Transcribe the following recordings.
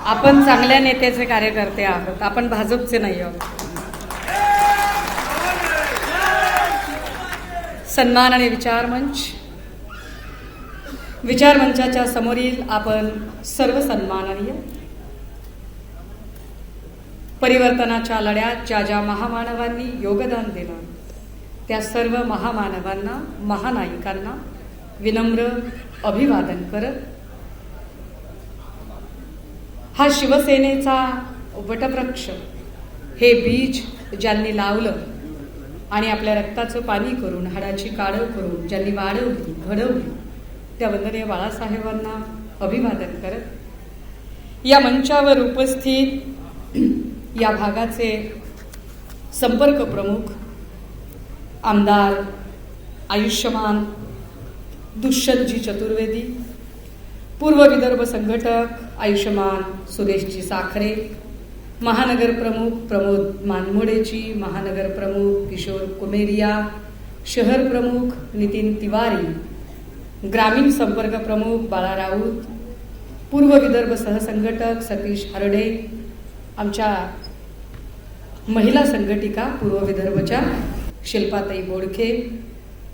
आपण चांगल्या नेत्याचे कार्यकर्ते आहोत, आपण भाजपचे नाही आहोत. सन्मान आणि विचारमंचाच्या समोरील आपण सर्व सन्माननीय, परिवर्तनाच्या लढ्यात ज्या ज्या महामानवांनी योगदान दिलं त्या सर्व महामानवांना, महानायकांना विनम्र अभिवादन करत, हा शिवसेनेचा वटवृक्ष, हे बीज ज्यांनी लावलं आणि आपल्या रक्ताचं पाणी करून, हाडाची काढव करून ज्यांनी वाढवली, घडवली, त्या वंदनीय बाळासाहेबांना अभिवादन करत, या मंचावर उपस्थित या भागाचे संपर्क प्रमुख आमदार आयुष्यमान दुष्यंतजी चतुर्वेदी, पूर्व विदर्भ संघटक आयुष्यमान सुरेशजी साखरे, महानगर प्रमुख प्रमोद मानमोडेजी, महानगर प्रमुख किशोर कुमेरिया, शहर प्रमुख नितीन तिवारी, ग्रामीण संपर्क प्रमुख बाळा राऊत, पूर्व विदर्भ सहसंघटक सतीश हरडे, आमच्या महिला संघटिका पूर्व विदर्भच्या शिल्पाताई बोडखे,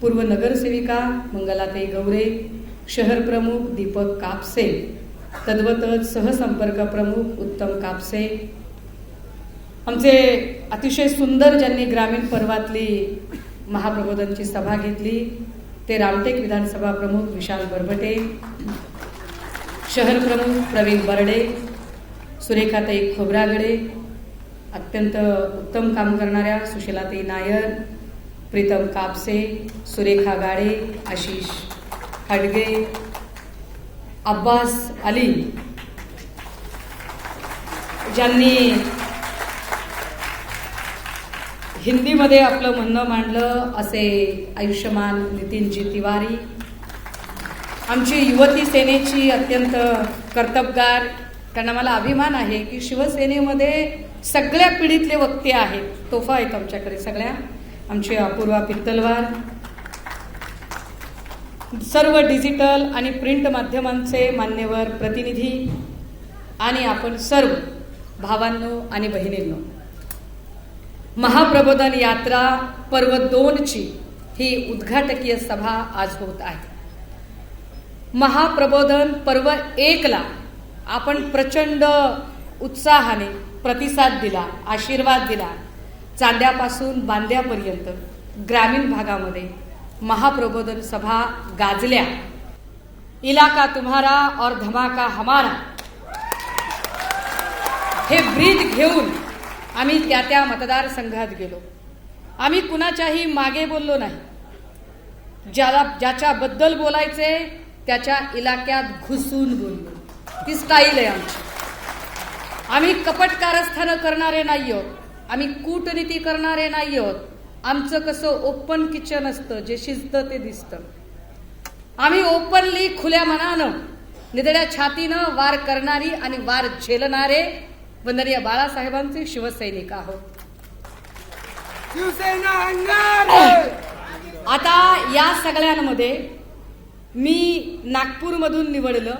पूर्व नगरसेविका मंगलाताई गौरे, शहर प्रमुख दीपक कापसे, तद्वतच सहसंपर्क प्रमुख उत्तम कापसे, आमचे अतिशय सुंदर ज्यांनी ग्रामीण पर्वातली महाप्रबोधनची सभा घेतली ते रामटेक विधानसभा प्रमुख विशाल बरबटे, शहर प्रमुख प्रवीण बर्डे, सुरेखाताई खोब्रागडे, अत्यंत उत्तम काम करणाऱ्या सुशीलाताई नायर, प्रीतम कापसे, सुरेखा गाडे, आशिष हडगे, अब्बास अली, ज्यांनी हिंदीमध्ये आपलं म्हणणं मांडलं असे आयुष्यमान नितीनजी तिवारी, आमची युवती सेनेची अत्यंत कर्तबगार, कारण मला अभिमान आहे की शिवसेनेमध्ये सगळ्या पिढीतले वक्ते आहेत, तोफा आहेत आमच्याकडे सगळ्या, आमची अपूर्वा पित्तलवार, सर्व डिजिटल आणि प्रिंट माध्यमांचे मान्यवर प्रतिनिधी आणि आपण सर्व भावांनो आणि बहिणींनो, महाप्रबोधन यात्रा पर्व 2ची ही उद्घाटकीय सभा आज होत आहे. महाप्रबोधन पर्व 1ला आपण प्रचंड उत्साहाने प्रतिसाद दिला, आशीर्वाद दिला. चांद्यापासून बांद्यापर्यंत ग्रामीण भागामध्ये महाप्रबोधन सभा गाजल्या. इलाका तुम्हारा और धमाका हमारा हे ब्रीद घेऊन आम्ही त्या मतदारसंघात गेलो. आम्ही कुणाच्याही मागे बोललो नाही. ज्याच्याबद्दल बोलायचे त्याच्या इलाक्यात घुसून बोललो. ती स्टाईल आहे आमची. आम्ही कपट कारस्थानं करणारे नाही आहोत, आम्ही कूटनीती करणारे नाही आहोत. आमचं कसं ओपन किचन असतं, जे शिजतं ते दिसतं. आम्ही ओपनली खुल्या मनानं, निधड्या छातीनं वार करणारी आणि वार झेलणारे वंदनीय बाळासाहेबांचे शिवसैनिक आहोत. आता या सगळ्यांमध्ये मी नागपूरमधून निवडलं.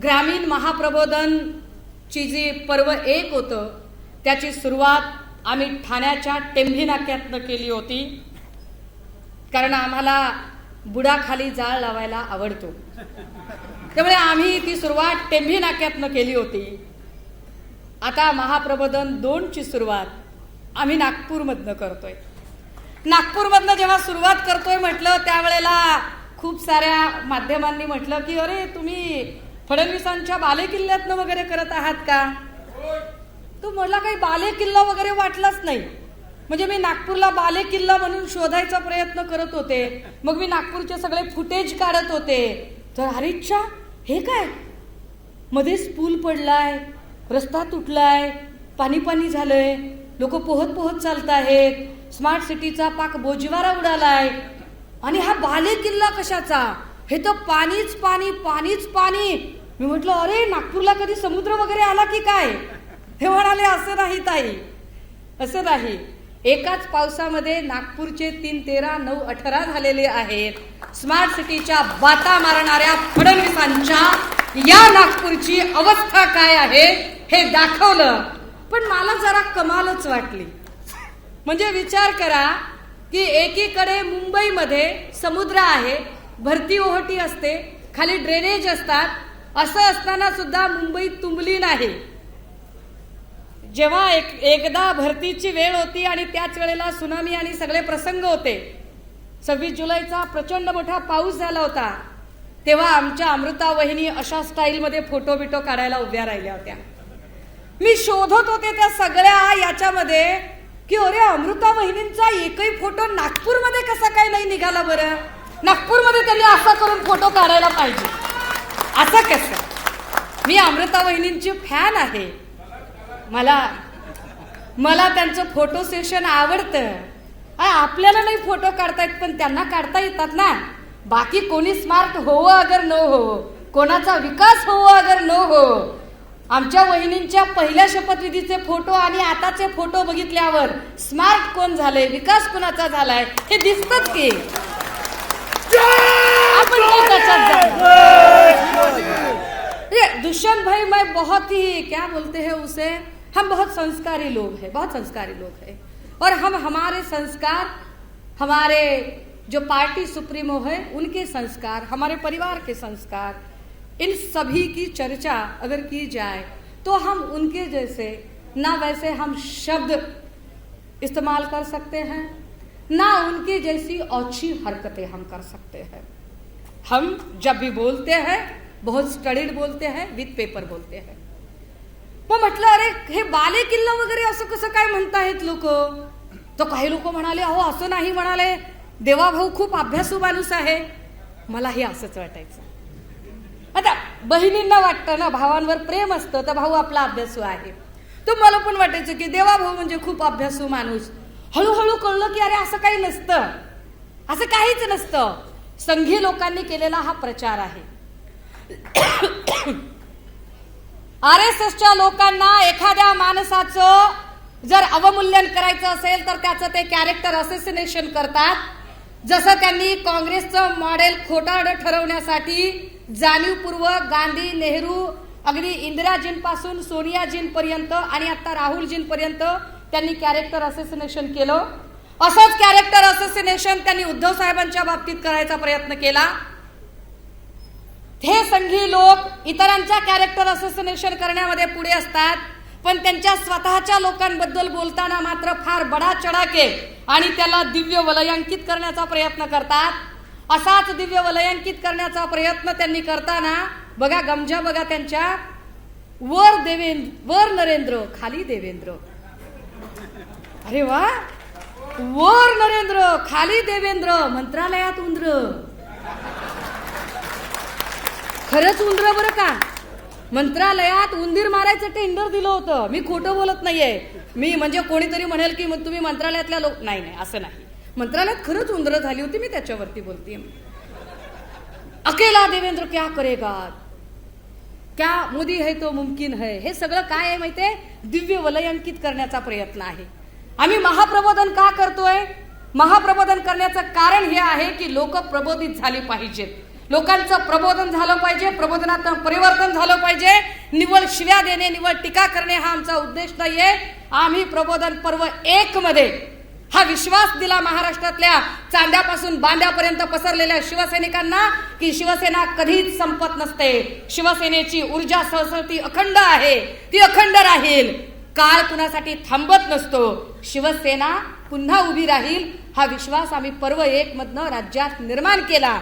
ग्रामीण महाप्रबोधनची जी पर्व 1 होतं त्याची सुरुवात आम्ही ठाण्याच्या टेंभी नाक्यातनं केली होती, कारण आम्हाला बुडाखाली जाळ लावायला आवडतो. त्यामुळे आम्ही ती सुरुवात टेंभी नाक्यातनं केली होती. आता महाप्रबोधन 2ची सुरुवात आम्ही नागपूरमधनं करतोय. नागपूरमधनं जेव्हा सुरुवात करतोय म्हटलं त्यावेळेला खूप साऱ्या माध्यमांनी म्हटलं की अरे तुम्ही फडणवीसांच्या बालेकिल्ल्यातनं वगैरे करत आहात का? तो मला काही बालेकिल्ला वगैरे वाटलाच नाही. म्हणजे मी नागपूरला बालेकिल्ला म्हणून शोधायचा प्रयत्न करत होते. मग मी नागपूरचे सगळे फुटेज काढत होते. तर अरेच्छा, हे काय, मध्येच पूल पडलाय, रस्ता तुटलाय, पाणी पाणी झालंय, लोक पोहत पोहत चालत आहेत, स्मार्ट सिटीचा पाक बोजवारा उडालाय, आणि हा बालेकिल्ला कशाचा? हे तर पाणीच पाणी, पाणीच पाणी. मी म्हटलं अरे नागपूरला कधी समुद्र वगैरे आला की काय? हे म्हणाले असं नाही ताई, असं नाही. एकाच पावसामध्ये नागपूरचे 3, 13, 9, 18 झालेले आहेत. स्मार्ट सिटीच्या बाता मारणाऱ्या फडणवीसांच्या या नागपूरची अवस्था काय आहे हे दाखवलं. पण मला जरा कमालच वाटली. म्हणजे विचार करा की एकीकडे मुंबईमध्ये समुद्र आहे, भरती ओहोटी असते, खाली ड्रेनेज असतात, असं असताना सुद्धा मुंबई तुंबली नाही. जेव्हा एकदा भरतीची वेळ होती आणि त्याच वेळेला सुनामी आणि सगळे प्रसंग होते, 26 जुलैचा प्रचंड मोठा पाऊस झाला होता, तेव्हा आमच्या अमृता वहिनी अशा स्टाईलमध्ये फोटो बिटो काढायला उभ्या राहिल्या होत्या. मी शोधत होते त्या सगळ्या याच्यामध्ये की अरे अमृता वहिनींचा एकही फोटो नागपूरमध्ये कसा काय नाही निघाला बरं. नागपूरमध्ये त्यांनी असं करून फोटो काढायला पाहिजे. असं कसं? मी अमृता वहिनींची फॅन आहे. मला त्यांचं फोटो सेशन आवडतं. आपल्याला नाही फोटो काढता येत पण त्यांना काढता येतात ना. बाकी कोणी स्मार्ट होवो अगर न हो, कोणाचा विकास होवो अगर न हो, आमच्या वहिनींच्या पहिल्या शपथविधीचे फोटो आणि आताचे फोटो बघितल्यावर स्मार्ट कोण झाले, विकास कोणाचा झालाय हे दिसतच की. दुष्यंत भाई मैं बहुत ही क्या बोलते हैं उसे, हम बहुत संस्कारी लोग हैं, बहुत संस्कारी लोग हैं. और हम हमारे संस्कार, हमारे जो पार्टी सुप्रीमो है उनके संस्कार, हमारे परिवार के संस्कार, इन सभी की चर्चा अगर की जाए तो हम उनके जैसे ना वैसे हम शब्द इस्तेमाल कर सकते हैं, ना उनके जैसी औची हरकतें हम कर सकते हैं. हम जब भी बोलते हैं बहुत स्टडीड बोलते हैं, विथ पेपर बोलते हैं. मग म्हटलं अरे हे बाले किल्ला वगैरे असं कसं काय म्हणतायत लोक. तर काही लोक म्हणाले अहो असं नाही म्हणाले, देवाभाऊ खूप अभ्यासू माणूस आहे. मलाही असंच वाटायचं. आता बहिणींना वाटतं ना, भावांवर प्रेम असतं तर भाऊ आपला अभ्यासू आहे. तर मला पण वाटायचं की देवाभाऊ म्हणजे खूप अभ्यासू माणूस. हळूहळू कळलं की अरे असं काही नसतं, असं काहीच नसतं. संघी लोकांनी केलेला हा प्रचार आहे. RSSच्या लोकांना एखाद्या माणसाचं जर अवमूल्यन करायचं असेल तर त्याचं ते कॅरेक्टर असोसिनेशन करतात. जसं त्यांनी काँग्रेसचं मॉडेल खोटारडं ठरवण्यासाठी जाणीवपूर्वक गांधी, नेहरू, अगदी इंदिराजींपासून सोनियाजींपर्यंत आणि आता राहुलजींपर्यंत त्यांनी कॅरेक्टर असोसिनेशन केलं. असंच कॅरेक्टर असोसिनेशन त्यांनी उद्धव साहेबांच्या बाबतीत करायचा प्रयत्न केला. हे संघी लोक इतरांच्या कॅरेक्टर असोसिनेशन करण्यामध्ये पुढे असतात, पण त्यांच्या स्वतःच्या लोकांबद्दल बोलताना मात्र फार बडा चढाके आणि त्याला दिव्य वलयांकित करण्याचा प्रयत्न करतात. असाच दिव्य वलयांकित करण्याचा प्रयत्न त्यांनी करताना बघा गमजा बघा त्यांच्या, वर नरेंद्र खाली देवेंद्र. अरे वा, वर नरेंद्र खाली देवेंद्र, मंत्रालयात उंदर. खरंच उंदर बरं का. मंत्रालयात उंदीर मारायचं टेंडर दिलं होतं. मी खोटं बोलत नाहीये. मी म्हणजे कोणीतरी म्हणेल की तुम्ही मंत्रालयातल्या लोक, नाही असं नाही. मंत्रालयात खरंच उंदर झाली होती, मी त्याच्यावरती बोलते. अकेला देवेंद्र क्या करेगा, क्या मोदी है तो मुमकिन है, हे सगळं काय आहे माहितीये, दिव्य वलयांकित करण्याचा प्रयत्न आहे. आम्ही महाप्रबोधन का करतोय? महाप्रबोधन करण्याचं कारण हे आहे की लोक प्रबोधित झाली पाहिजेत. लोकांचं प्रबोधन झालं पाहिजे, प्रबोधनात परिवर्तन झालं पाहिजे. निव्वळ शिव्या देणे, निव्वळ टीका करणे हा आमचा उद्देश नाहीये. आम्ही प्रबोधन पर्व 1 मध्ये हा विश्वास दिला महाराष्ट्रातल्या चांद्यापासून बांद्यापर्यंत पसरलेल्या शिवसैनिकांना की शिवसेना कधीच संपत नसते. शिवसेनेची ऊर्जा सहसरती अखंड आहे, ती अखंड राहील. काळ कुणासाठी थांबत नसतो. शिवसेना पुन्हा उभी राहील हा विश्वास आम्ही पर्व 1 मधनं राज्यात निर्माण केला.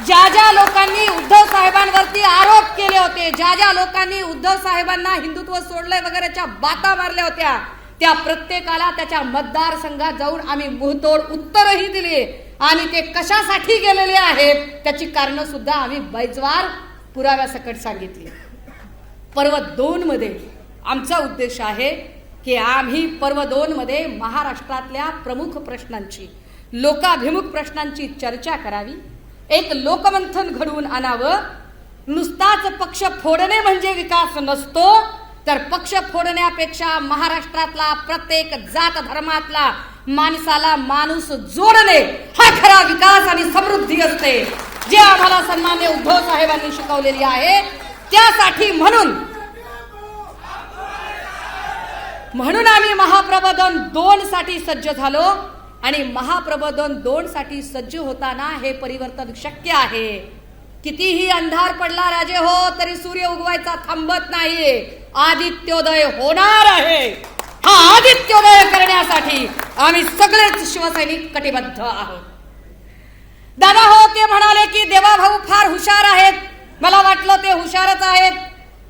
ज्या लोकांनी उद्धव साहेबांवरती आरोप केले होते, ज्या लोकांनी उद्धव साहेबांना हिंदुत्व सोडलंय वगैरेच्या बाता मारल्या होत्या, त्या प्रत्येकाला त्याच्या मतदारसंघात जाऊन आम्ही मुहतोड उत्तरही दिली आणि ते कशासाठी गेलेले आहेत त्याची कारण सुद्धा आम्ही बैजवार पुराव्यासकट सांगितली. पर्व 2 मध्ये आमचा उद्देश आहे की आम्ही पर्व 2 मध्ये महाराष्ट्रातल्या प्रमुख प्रश्नांची, लोकाभिमुख प्रश्नांची चर्चा करावी, एक लोकमंथन घडवून आणावं. नुसताच पक्ष फोडणे म्हणजे विकास नसतो, तर पक्ष फोडण्यापेक्षा महाराष्ट्रातला प्रत्येक जात धर्मातला माणसाला माणूस जोडणे हा खरा विकास आणि समृद्धी असते, जे आम्हाला सन्मान्य उद्धव साहेबांनी शिकवलेली आहे. त्यासाठी म्हणून आम्ही महाप्रबोधन 2 साठी सज्ज झालो आणि महाप्रबोधन 2 साठी सज्ज होताना हे परिवर्तन शक्य आहे. कितीही अंधार पडला राजे हो तरी सूर्य उगवायचा थांबत नाही. आदित्योदय होणार आहे. हा आदित्योदय करण्यासाठी आम्ही सगळेच शिवसैनिक कटिबद्ध आहोत. दादा हो ते म्हणाले की देवाभाऊ फार हुशार आहेत. मला वाटलं ते हुशारच आहेत.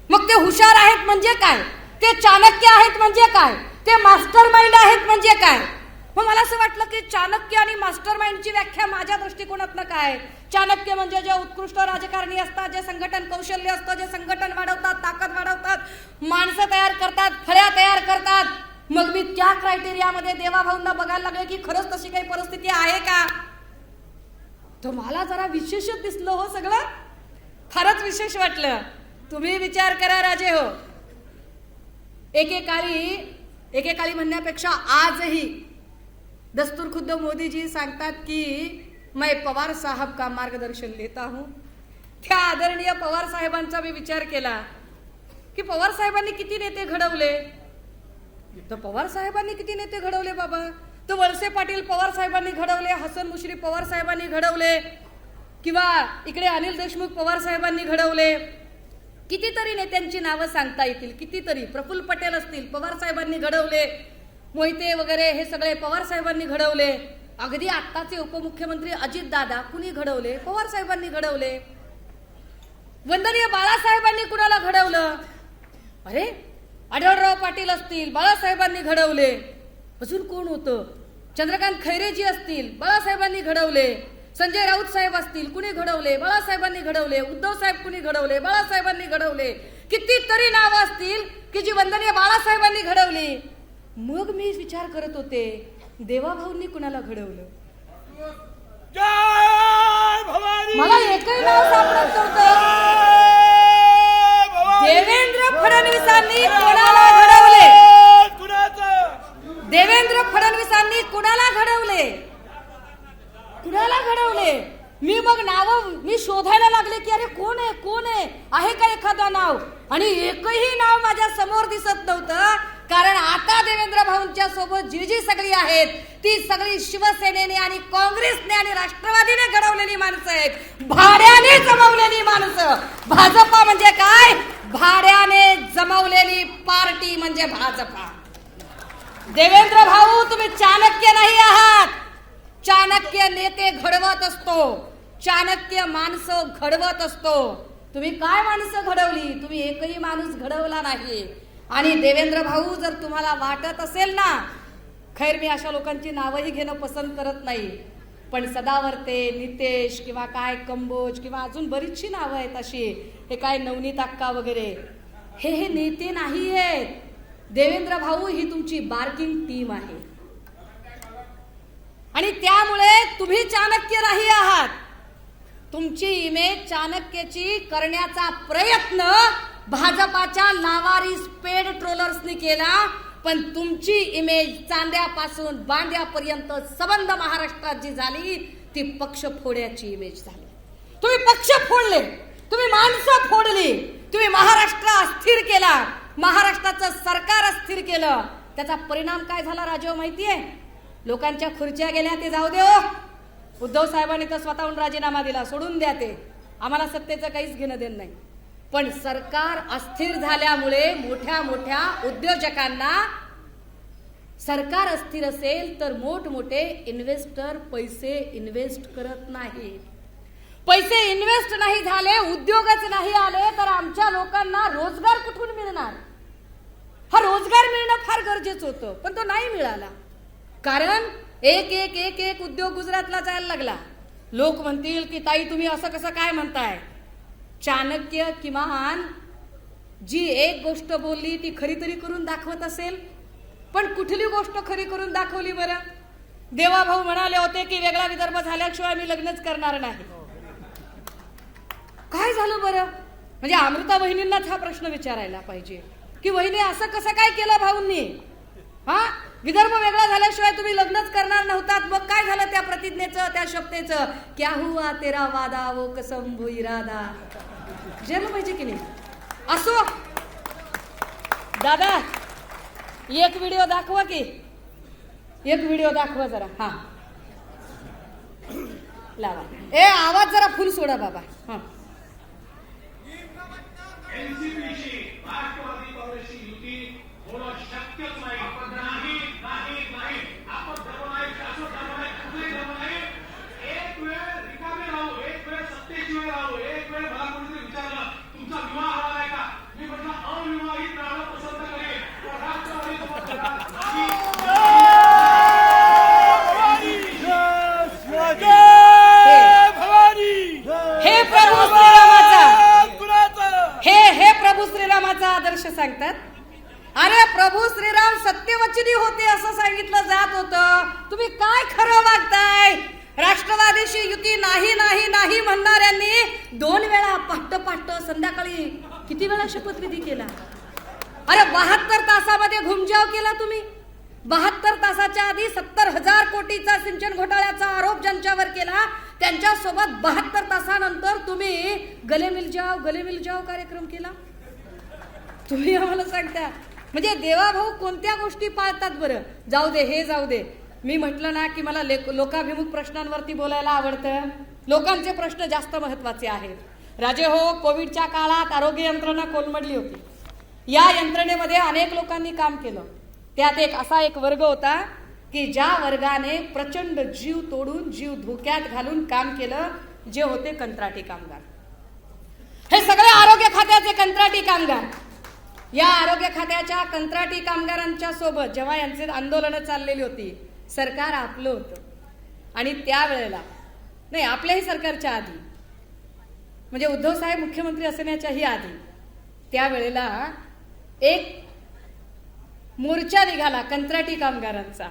मग ते हुशार आहेत म्हणजे काय? ते चाणक्य आहेत म्हणजे काय? ते मास्टर माइंड आहेत म्हणजे काय? मग मला असं वाटलं की चाणक्य आणि मास्टर माइंडची व्याख्या माझ्या दृष्टिकोनातनं काय? चाणक्य म्हणजे जे उत्कृष्ट राजकारणी असतात, जे संघटन कौशल्य असतं, जे संघटन वाढवतात, ताकद वाढवतात, माणसं तयार करतात, फळ्या तयार करतात. मग मी त्या क्रायटेरियामध्ये देवाभाऊंना बघायला लागले की खरंच तशी काही परिस्थिती आहे का? तर मला जरा विशेषच दिसलं हो सगळं. फारच विशेष वाटलं. तुम्ही विचार करा राजे हो. एकेकाळी म्हणण्यापेक्षा आजही दस्तूर खुद्द मोदी जी सांगतात की मैं पवार साहब का मार्गदर्शन लेता हूं. त्या आदरणीय पवार साहेबांचा मी विचार केला की पवार साहेबांनी किती नेते घडवले. तर पवार साहेबांनी किती नेते घडवले बाबा. तर वळसे पाटील पवार साहेबांनी घडवले, हसन मुश्रीफ पवार साहेबांनी घडवले, किंवा इकडे अनिल देशमुख पवार साहेबांनी घडवले. कितीतरी नेत्यांची नावं सांगता येतील. कितीतरी प्रफुल्ल पटेल असतील, पवार साहेबांनी घडवले. मोहिते वगैरे हे सगळे पवार साहेबांनी घडवले. अगदी आत्ताचे उपमुख्यमंत्री अजित दादा कुणी घडवले? पवार साहेबांनी घडवले. वंदनीय बाळासाहेबांनी कुणाला घडवलं? अरे आढळराव पाटील असतील, बाळासाहेबांनी घडवले. अजून कोण होतं? चंद्रकांत खैरेजी असतील, बाळासाहेबांनी घडवले. संजय राऊत साहेब असतील, कुणी घडवले? बाळासाहेबांनी घडवले. उद्धव साहेब कुणी घडवले? बाळासाहेबांनी घडवले. कितीतरी नावं असतील की जी वंदनीय बाळासाहेबांनी घडवली. मग मी विचार करत होते देवाभाऊंनी कुणाला घडवलं? मला एकही नाव सापडत नव्हतं. देवेंद्र फडणवीसांनी कोणाला घडवले? देवेंद्र फडणवीसांनी कुणाला घडवले? कुणाला घडवले? मी मग नाव शोधायला लागले की अरे कोण आहे का एखादा नाव? आणि एकही नाव माझ्या समोर दिसत नव्हतं. कारण आता देवेंद्र भाऊंच्या सोबत जी जी सगळी आहेत ती सगळी शिवसेनेने आणि काँग्रेसने आणि राष्ट्रवादीने घडवलेली माणसं आहेत. भाड्याने जमवलेली माणसं. भाजपा म्हणजे काय? भाड्याने जमवलेली पार्टी म्हणजे भाजपा. देवेंद्र भाऊ तुम्ही चाणक्य नाही आहात. चाणक्य नेते घडवत असतो, चाणक्य माणसं घडवत असतो. तुम्ही काय माणसं घडवली? तुम्ही एकही माणूस घडवला नाही. आणि देवेंद्र भाऊ जर तुम्हाला वाटत असेल ना, खैर मी अशा लोकांची नावही घेणं पसंत करत नाही, पण सदावर्ते, नितेश किंवा काय कंबोज किंवा अजून बरीचशी नावं आहेत अशी, हे काय नवनीत अक्का वगैरे, हे नेते नाही आहेत. देवेंद्र भाऊ ही तुमची बार्किंग टीम आहे. आणि त्यामुळे तुम्ही चाणक्य नाही आहात. तुमची इमेज चाणक्याची करण्याचा प्रयत्न भाजपाच्या लावारिस पेड ट्रोलर्सनी केला, पण तुमची इमेज चांद्यापासून बांद्यापर्यंत सबंध महाराष्ट्रात जी झाली ती पक्ष फोड्याची इमेज झाली. तुम्ही पक्ष फोडले, तुम्ही माणसं फोडली, तुम्ही महाराष्ट्र अस्थिर केला, महाराष्ट्राचं सरकार अस्थिर केलं. त्याचा परिणाम काय झाला राजा माहितीये? लोकांच्या खुर्च्या गेल्या ते जाऊ दे हो. उद्धव साहेबांनी तर स्वतःहून राजीनामा दिला, सोडून द्या ते, आम्हाला सत्तेचं काहीच घेणं देणं नाही. पण सरकार अस्थिर झाल्यामुळे मोठ्या मोठ्या उद्योजकांना, सरकार अस्थिर असेल तर मोठमोठे इन्व्हेस्टर पैसे इन्व्हेस्ट करत नाही. पैसे इन्व्हेस्ट नाही झाले, उद्योगच नाही आले तर आमच्या लोकांना रोजगार कुठून मिळणार? हा रोजगार मिळणं फार गरजेचं होतं, पण तो नाही मिळाला. कारण एक एक एक एक उद्योग गुजरातला जायला लागला. लोक म्हणतील की ताई तुम्ही असं कसं काय म्हणताय? चाणक्य किमान जी एक गोष्ट बोलली ती खरी तरी करून दाखवत असेल, पण कुठली गोष्ट खरी करून दाखवली बरं? देवाभाऊ म्हणाले होते की वेगळा विदर्भ झाल्याशिवाय मी लग्नच करणार नाही. काय झालं बरं? म्हणजे अमृता बहिणींनाच हा प्रश्न विचारायला पाहिजे. की वहिनी असं कसं काय केलं भाऊंनी, हा विदर्भ वेगळा झाल्याशिवाय तुम्ही लग्नच करणार नव्हतात, मग काय झालं त्या प्रतिज्ञेचं, त्या शब्देचं, क्या हुआ तेरा वादा वो कसम वो इरादा, जेल पाहिजे की नाही. असो दादा, एक व्हिडिओ दाखवा की, एक व्हिडिओ दाखवा जरा. हा लावा, ए आवाज जरा फुल सोडा बाबा. हा एनसीपीशी राष्ट्रवादी काँग्रेसची युती होणं शक्यच नाही. आपण नाही नाही नाही आपण धर्म नाही, शाश्वत धर्म नाही, कुठलाही धर्म नाही. एक वेळ रिकामे राहू, एक वेळ सत्तेची वेळ राहू, एक वेळ मला कोणीतरी विचारलं तुमचा विवाह हवा आहे का, मी म्हटलं अविवाहित राहणं पसंत करेन. राष्ट्रवादी हे प्रभू श्रीरामाचा, हे प्रभू श्रीरामाचा आदर्श सांगतात. अरे प्रभू श्रीराम सत्यवचनी होते असं सांगितलं जात होतं, तुम्ही काय खरं वागताय. राष्ट्रवादीशी युती नाही नाही नाही म्हणणाऱ्यांनी 2 वेळा पहाट संध्याकाळी किती वेळा शपथविधी केला. अरे 72 तासामध्ये घुमजाव केला तुम्ही. 72 तासाच्या आधी 70,000 कोटीचा सिंचन घोटाळ्याचा आरोप ज्यांच्यावर केला त्यांच्यासोबत 72 तासानंतर तुम्ही गले मिल जाओ कार्यक्रम केला. तुम्ही आम्हाला सांगता म्हणजे देवाभाऊ कोणत्या गोष्टी पाळतात बरं. जाऊ दे, हे जाऊ दे. मी म्हटलं ना की मला लोकाभिमुख प्रश्नांवरती बोलायला आवडतं. लोकांचे प्रश्न जास्त महत्वाचे आहेत. राजे हो, कोविडच्या काळात आरोग्य यंत्रणा कोलमडली होती. या यंत्रणेमध्ये अनेक लोकांनी काम केलं. त्यात असा एक वर्ग होता की ज्या वर्गाने प्रचंड जीव तोडून, जीव धोक्यात घालून काम केलं, जे होते कंत्राटी कामगार. हे सगळे आरोग्य खात्याचे कंत्राटी कामगार. या आरोग्य खात्याच्या कंत्राटी कामगारांच्या सोबत जेव्हा यांचे आंदोलनं चाललेली होती, सरकार आपलं होतं. आणि त्यावेळेला नाही, आपल्याही सरकारच्या आधी, म्हणजे उद्धव साहेब मुख्यमंत्री असण्याच्याही आधी, त्यावेळेला एक मोर्चा निघाला कंत्राटी कामगारांचा,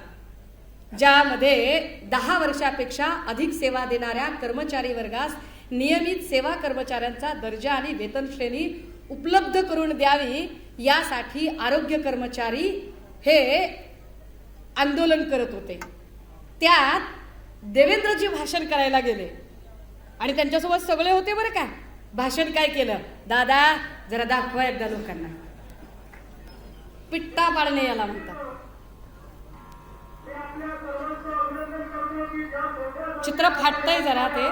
ज्यामध्ये 10 वर्षापेक्षा अधिक सेवा देणाऱ्या कर्मचारी वर्गास नियमित सेवा कर्मचाऱ्यांचा दर्जा आणि वेतन श्रेणी उपलब्ध करून द्यावी यासाठी आरोग्य कर्मचारी हे आंदोलन करत होते. त्यात देवेंद्रजी भाषण करायला गेले आणि त्यांच्यासोबत सगळे होते बरं का. भाषण काय केलं, दादा जरा दाखवा एकदा लोकांना. पिट्टा पाडणे याला म्हणतात. चित्र फाटतंय जरा ते.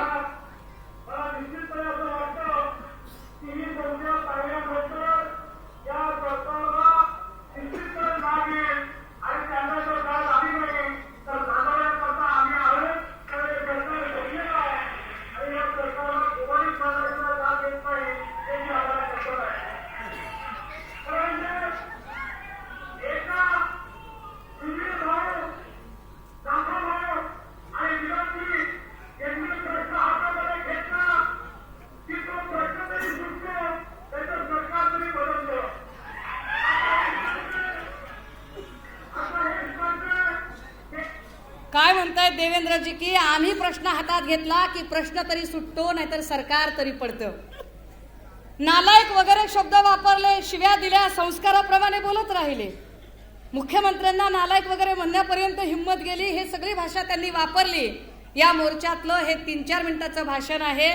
काय म्हणतायत देवेंद्रजी की आम्ही प्रश्न हातात घेतला की प्रश्न तरी सुटतो, नाहीतर सरकार तरी पडतं. नालायक वगैरे शब्द वापरले, शिव्या दिल्या, संस्काराप्रमाणे बोलत राहिले. मुख्यमंत्र्यांना नालायक वगैरे म्हणण्यापर्यंत हिंमत गेली. हे सगळी भाषा त्यांनी वापरली. या मोर्चातलं हे 3-4 मिनिटाचं भाषण आहे.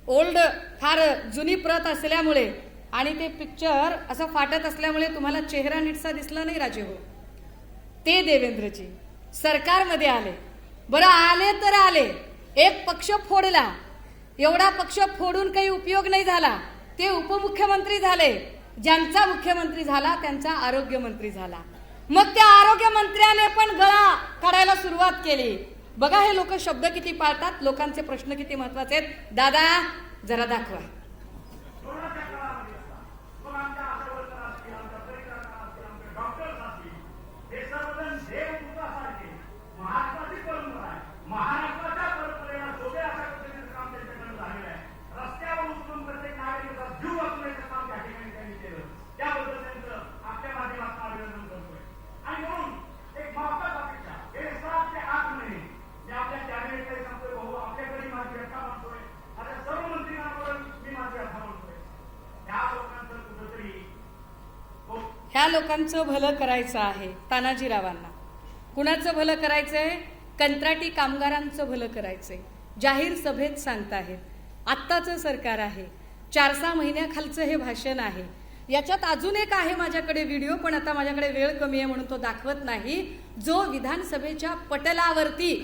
ओल्ड, फार जुनी प्रत असल्यामुळे आणि ते पिक्चर असं फाटत असल्यामुळे तुम्हाला चेहरा नीटसा दिसला नाही राजे हो. ते देवेंद्रजी सरकारमध्ये आले. बरं आले तर आले, एक पक्ष फोडला. एवढा पक्ष फोडून काही उपयोग नाही झाला. ते उपमुख्यमंत्री झाले. ज्यांचा मुख्यमंत्री झाला त्यांचा आरोग्यमंत्री झाला. मग त्या आरोग्यमंत्र्याने पण गळा काढायला सुरुवात केली. बघा हे लोक शब्द किती पाळतात, लोकांचे प्रश्न किती महत्वाचे आहेत. दादा जरा दाखवा. ज्या लोकांचं भलं करायचं आहे तानाजीरावांना, कुणाचं भलं करायचंय? कंत्राटी कामगारांचं भलं करायचंय. जाहीर सभेत सांगताहेत. आत्ताचं सरकार आहे, 4-6 महिन्याखालचं हे भाषण आहे. याच्यात अजून एक आहे माझ्याकडे व्हिडिओ, पण आता माझ्याकडे वेळ कमी आहे म्हणून तो दाखवत नाही. जो विधानसभेच्या पटलावरती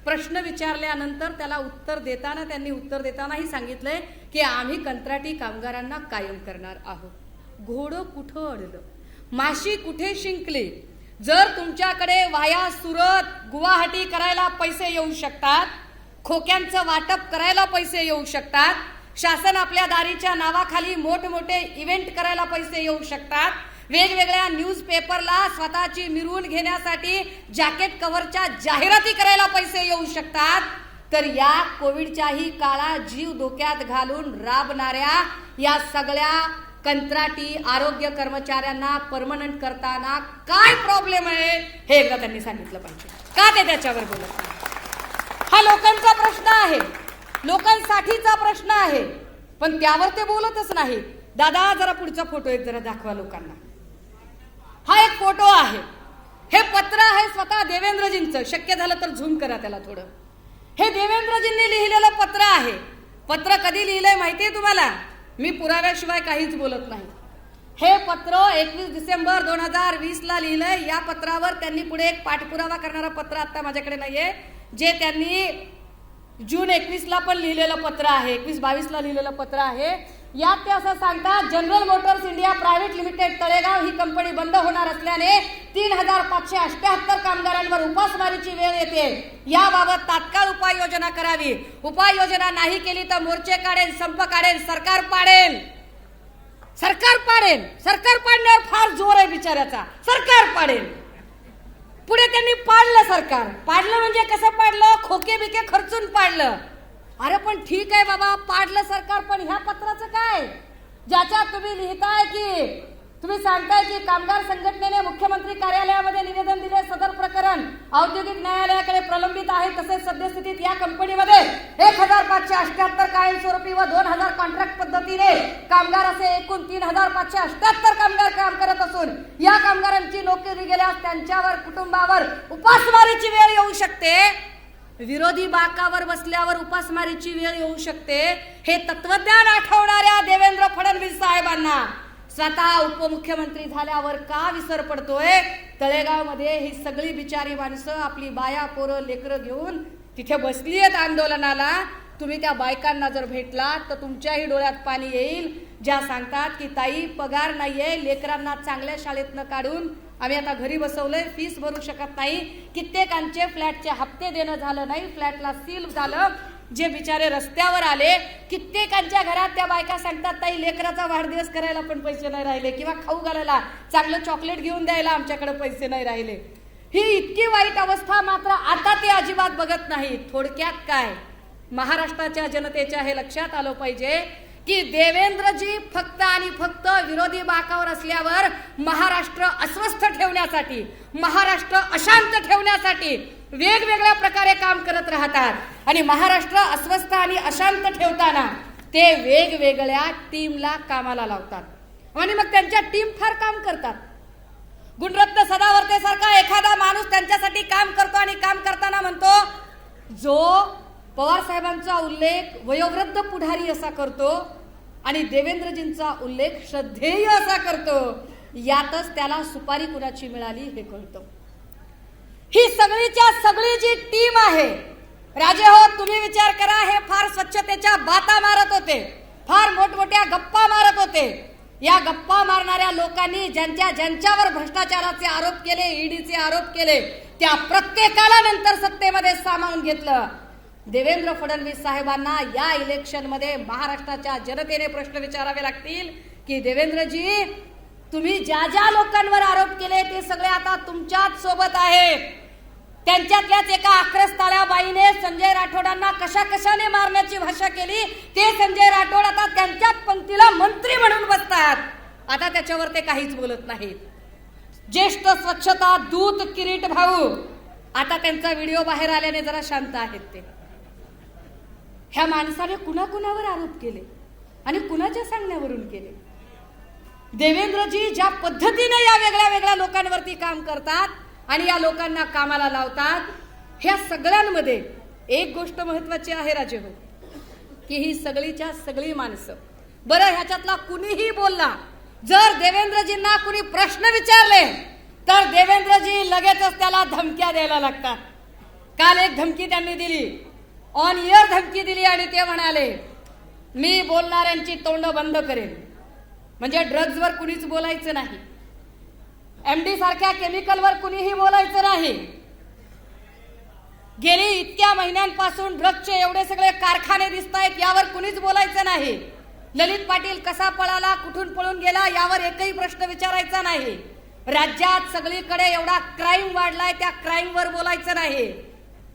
प्रश्न विचारल्यानंतर त्याला उत्तर देताना त्यांनी उत्तर देतानाही सांगितलंय की आम्ही कंत्राटी कामगारांना कायम करणार आहोत. घोडं कुठं अडलं, माशी कुठे शिंकली? जर तुमच्याकडे वाया सुरत गुवाहाटी करायला पैसे येऊ शकतात, खोक्यांचं वाटप करायला पैसे येऊ शकतात, शासन आपल्या दारीच्या नावाखाली मोठमोठे इव्हेंट करायला पैसे येऊ शकतात, वेगवेगळ्या न्यूज पेपरला स्वतःची मिरवून घेण्यासाठी जॅकेट कव्हरच्या जाहिराती करायला पैसे येऊ शकतात, तर या कोविडच्याही काळात जीव धोक्यात घालून राबणाऱ्या या सगळ्या कंत्राटी आरोग्य कर्मचाऱ्यांना परमनंट करताना काय प्रॉब्लेम आहे हे एकदा त्यांनी सांगितलं पाहिजे. का ते त्याच्यावर बोलत नाही? हा लोकांचा प्रश्न आहे, लोकांसाठीचा प्रश्न आहे, पण त्यावर ते बोलतच नाही. दादा जरा पुढचा फोटो एक जरा दाखवा लोकांना. हा एक फोटो आहे, हे पत्र आहे स्वतः देवेंद्रजींचं. शक्य झालं तर झूम करा त्याला थोडं. हे देवेंद्रजींनी लिहिलेलं पत्र आहे. पत्र कधी लिहिलंय माहितीये तुम्हाला? मी पुराव्याशिवाय काहीच बोलत नाही. हे पत्र 21 डिसेंबर 2020 ला लिहिलंय. या पत्रावर त्यांनी पुढे एक पाठपुरावा करणारा पत्र आता माझ्याकडे नाहीये, जे त्यांनी जून 21 ला पण लिहिलेलं पत्र आहे, 21-22 ला लिहिलेलं पत्र आहे. यात ते असं सांगतात, general motors India private limited Talegaon ही कंपनी बंद होणार असल्याने 3578 कामगारांवर उपासमारीची वेळ येते. याबाबत तात्काळ उपाययोजना करावी. उपाययोजना नाही केली तर मोर्चे काढेल, संप काढेल, सरकार पाडेल. सरकार पाडेल. सरकार पाडण्यावर फार जोर आहे बिचाऱ्याचा. सरकार पाडेल. पुढे त्यांनी पाडलं सरकार. पाडलं म्हणजे कसं पाडलं? खोके बिके खर्चून पाडलं. अरे पण ठीक आहे बाबा, पाडलं सरकार, पण ह्या पत्राचं काय? ज्याच्यात तुम्ही लिहिताय की तुम्ही सांगताय की कामगार संघटनेने मुख्यमंत्री कार्यालयामध्ये निवेदन दिले, सदर प्रकरण औद्योगिक न्यायालयाकडे प्रलंबित आहे. तसेच सद्यस्थितीत या कंपनीमध्ये 1578 कायमस्वरूपी व 2000 कॉन्ट्रॅक्ट पद्धतीने कामगार असे एकूण 3578 कामगार काम करत असून या कामगारांची नोकरी गेल्यास त्यांच्यावर कुटुंबावर उपासमारीची वेळ येऊ शकते. विरोधी बाकावर बसल्यावर उपासमारीची वेळ येऊ शकते. हे तत्वज्ञान आठवणाऱ्या देवेंद्र फडणवीस साहेबांना स्वतः उपमुख्यमंत्री झाल्यावर का विसर पडतोय? तळेगाव मध्ये ही सगळी बिचारी माणसं आपली बाया पोरं लेकरं घेऊन तिथे बसली आहेत आंदोलनाला. तुम्ही त्या बायकांना जर भेटलात तर तुमच्याही डोळ्यात पाणी येईल, ज्या सांगतात की ताई पगार नाहीये, लेकरांना चांगल्या शाळेतनं काढून आम्ही आता घरी बसवलंय, फीस भरू शकत नाही. कित्येकांचे फ्लॅटचे हप्ते देणं झालं नाही, फ्लॅटला सील झालं, जे बिचारे रस्त्यावर आले. कित्येकांच्या घरात त्या बायका सांगतात ताई लेकराचा वाढदिवस करायला पण पैसे नाही राहिले, किंवा खाऊ घालायला चांगलं चॉकलेट घेऊन द्यायला आमच्याकडे पैसे नाही राहिले. ही इतकी वाईट अवस्था मात्र आता ते अजिबात बघत नाही. थोडक्यात काय, महाराष्ट्राच्या जनतेच्या हे लक्षात आलं पाहिजे की देवेंद्रजी फक्त आणि फक्त विरोधी बाकावर असल्यावर महाराष्ट्र अस्वस्थ ठेवण्यासाठी, महाराष्ट्र अशांत ठेवण्यासाठी वेगवेगळ्या प्रकारे काम करत राहतात. आणि महाराष्ट्र अस्वस्थ आणि अशांत ठेवताना ते वेगवेगळ्या टीमला कामाला लावतात आणि मग त्यांच्या टीम फार काम करतात. गुणरत्न सदावर्ते सारखा एखादा माणूस त्यांच्यासाठी काम करतो आणि काम करताना म्हणतो, जो पवार साहेबांचा उल्लेख वयोवृद्ध पुढारी असा करतो आणि देवेंद्रजींचा उल्लेख श्रद्धेय असा करतो, यातच त्याला सुपारी कुणाची मिळाली हे कळतं. ही सगळीच्या सगळी जी टीम आहे, राजे हो तुम्ही विचार करा, हे फार स्वच्छतेच्या बाता मारत होते, फार मोठमोठ्या गप्पा मारत होते. या गप्पा मारणाऱ्या लोकांनी ज्यांच्यावर भ्रष्टाचाराचे आरोप केले, ईडीचे आरोप केले, त्या प्रत्येकाला नंतर सत्तेमध्ये सामावून घेतलं. देवेंद्र फडणवीस साहेबांना या इलेक्शन मध्ये महाराष्ट्राच्या जनतेने प्रश्न विचारावे लागतील की देवेंद्रजी तुम्ही ज्या ज्या लोकांवर आरोप केले ते सगळे आता तुमच्याच सोबत आहेत. त्यांच्यातल्याच एका आक्रस्ताळ्या बाईने संजय राठोडांना कशाने मारण्याची भाषा केली, ते संजय राठोड आता त्यांच्याच पंक्तीला मंत्री म्हणून बसतात. आता त्याच्यावर ते काहीच बोलत नाहीत. ज्येष्ठ स्वच्छता दूत किरीट भाऊ आता त्यांचा व्हिडिओ बाहेर आल्याने जरा शांत आहेत. ते ह्या माणसाने कुणाकुणावर आरोप केले आणि कुणाच्या सांगण्यावरून केले? देवेंद्रजी ज्या पद्धतीने या वेगळ्या वेगळ्या लोकांवरती काम करतात आणि या लोकांना कामाला लावतात, ह्या सगळ्यांमध्ये एक गोष्ट महत्वाची आहे राजेहो, की ही सगळीच्या सगळी माणसं, बरं ह्याच्यातला कुणीही बोलला, जर देवेंद्रजींना कुणी प्रश्न विचारले तर देवेंद्रजी लगेचच त्याला धमक्या द्यायला लागतात. काल एक धमकी त्यांनी दिली, ऑन एअर धमकी दिली आणि ते म्हणाले मी बोलणाऱ्यांची तोंड बंद करेन. म्हणजे ड्रग्जवर कुणीच बोलायचं नाही, एमडी सारख्या केमिकलवर कुणीही बोलायचं नाही. गेली इतक्या महिन्यांपासून ड्रग्जचे एवढे सगळे कारखाने दिसत आहेत, यावर कुणीच बोलायचं नाही. ललित पाटील कसा पळाला, कुठून पळून गेला, यावर एकही प्रश्न विचारायचा नाही. राज्यात सगळीकडे एवढा क्राईम वाढलाय, त्या क्राईमवर बोलायचं नाही.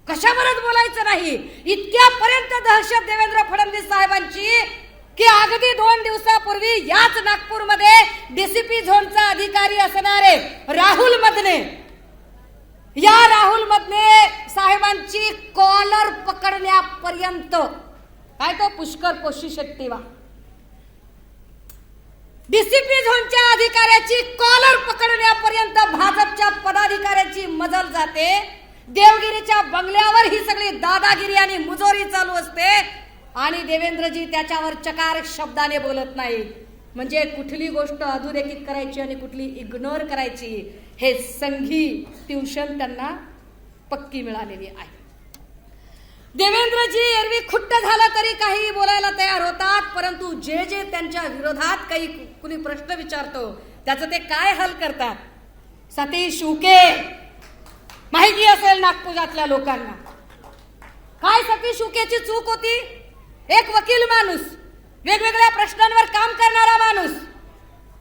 कशावरच बोलायचं नाही. इतक्यापर्यंत दहशत देवेंद्र फडणवीस साहेबांची की अगदी 2 दिवसापूर्वी याच नागपूरमध्ये डीसीपी झोनचा अधिकारी असणारे राहुल मदने, या राहुल मदने साहेबांची कॉलर पकडण्यापर्यंत, काय तो पुष्कर पोशी शेट्टीवा, डीसीपी झोनच्या अधिकाऱ्याची कॉलर पकडण्यापर्यंत भाजपच्या पदाधिकाऱ्याची मजल जाते. देवगिरीच्या बंगल्यावर ही सगळी दादागिरी आणि मुजोरी चालू असते आणि देवेंद्रजी त्याच्यावर चकार शब्दाने बोलत नाही. म्हणजे कुठली गोष्ट अधोरेखित करायची आणि कुठली इग्नोर करायची, हे संघी ट्युशन त्यांना पक्की मिळालेली आहे. देवेंद्रजी एरवी खुट्ट झालं तरी काही बोलायला तयार होतात, परंतु जे जे त्यांच्या विरोधात काही कुणी प्रश्न विचारतो त्याचं ते काय हल करतात. सतीश उके माहिती असेल नागपुरातल्या लोकांना, काय सतीश उकेची चूक होती. एक वकील माणूस, वेगवेगळ्या प्रश्नांवर काम करणारा माणूस,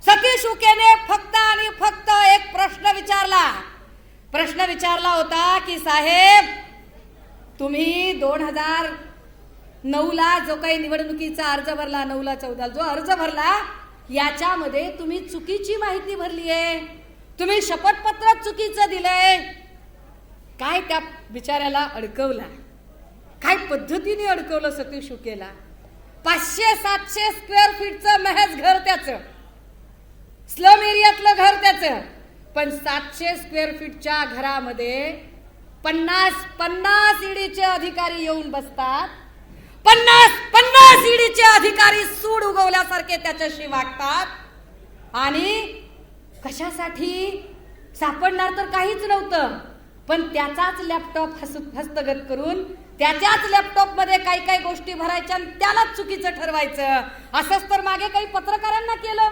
सतीश उकेने फक्त आणि फक्त एक प्रश्न विचारला होता की साहेब, तुम्ही 2009ला जो काही निवडणुकीचा अर्ज भरला, 9ला 14 जो अर्ज भरला, याच्यामध्ये तुम्ही चुकीची माहिती भरली आहे, तुम्ही शपथपत्र चुकीचं दिलंय. काय त्या बिचाऱ्याला अडकवला, काय पद्धतीने अडकवलं सतीश उकेला. 500-700 स्क्वेअर फीटचं महज घर त्याचं, स्लम एरियातलं घर त्याचं, पण 700 स्क्वेअर फीटच्या घरामध्ये 50 ईडीचे अधिकारी येऊन बसतात. 50 ईडीचे अधिकारी सूड उगवल्यासारखे त्याच्याशी वागतात. आणि कशासाठी सापडणार तर काहीच नव्हतं, पण त्याचाच लॅपटॉप हस्तगत करून त्याच्याच लॅपटॉप मध्ये काही गोष्टी भरायच्या आणि त्यालाच चुकीचं ठरवायचं. असंच तर मागे काही पत्रकारांना केलं,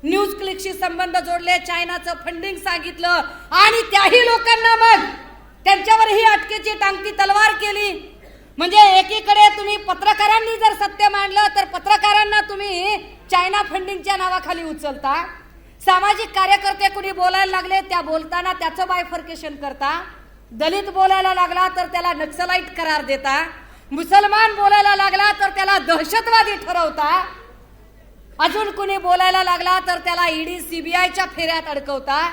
न्यूज क्लिकशी संबंध जोडले, चायनाचं फंडिंग सांगितलं आणि त्याही लोकांना मग त्यांच्यावरही अटकेची टांगती तलवार केली. म्हणजे एकीकडे तुम्ही पत्रकारांनी जर सत्य मांडलं तर पत्रकारांना तुम्ही चायना फंडिंगच्या नावाखाली उचलता. सामाजिक कार्यकर्ते कुणी बोलायला लागले, त्या बोलताना त्याचं बायफर्केशन करता. दलित बोलायला लागला तर त्याला नक्सलाईट करार देता. मुसलमान बोलायला लागला तर त्याला दहशतवादी ठरवता. अजून कुणी बोलायला लागला तर त्याला ईडी सीबीआयच्या फेऱ्यात अडकवता.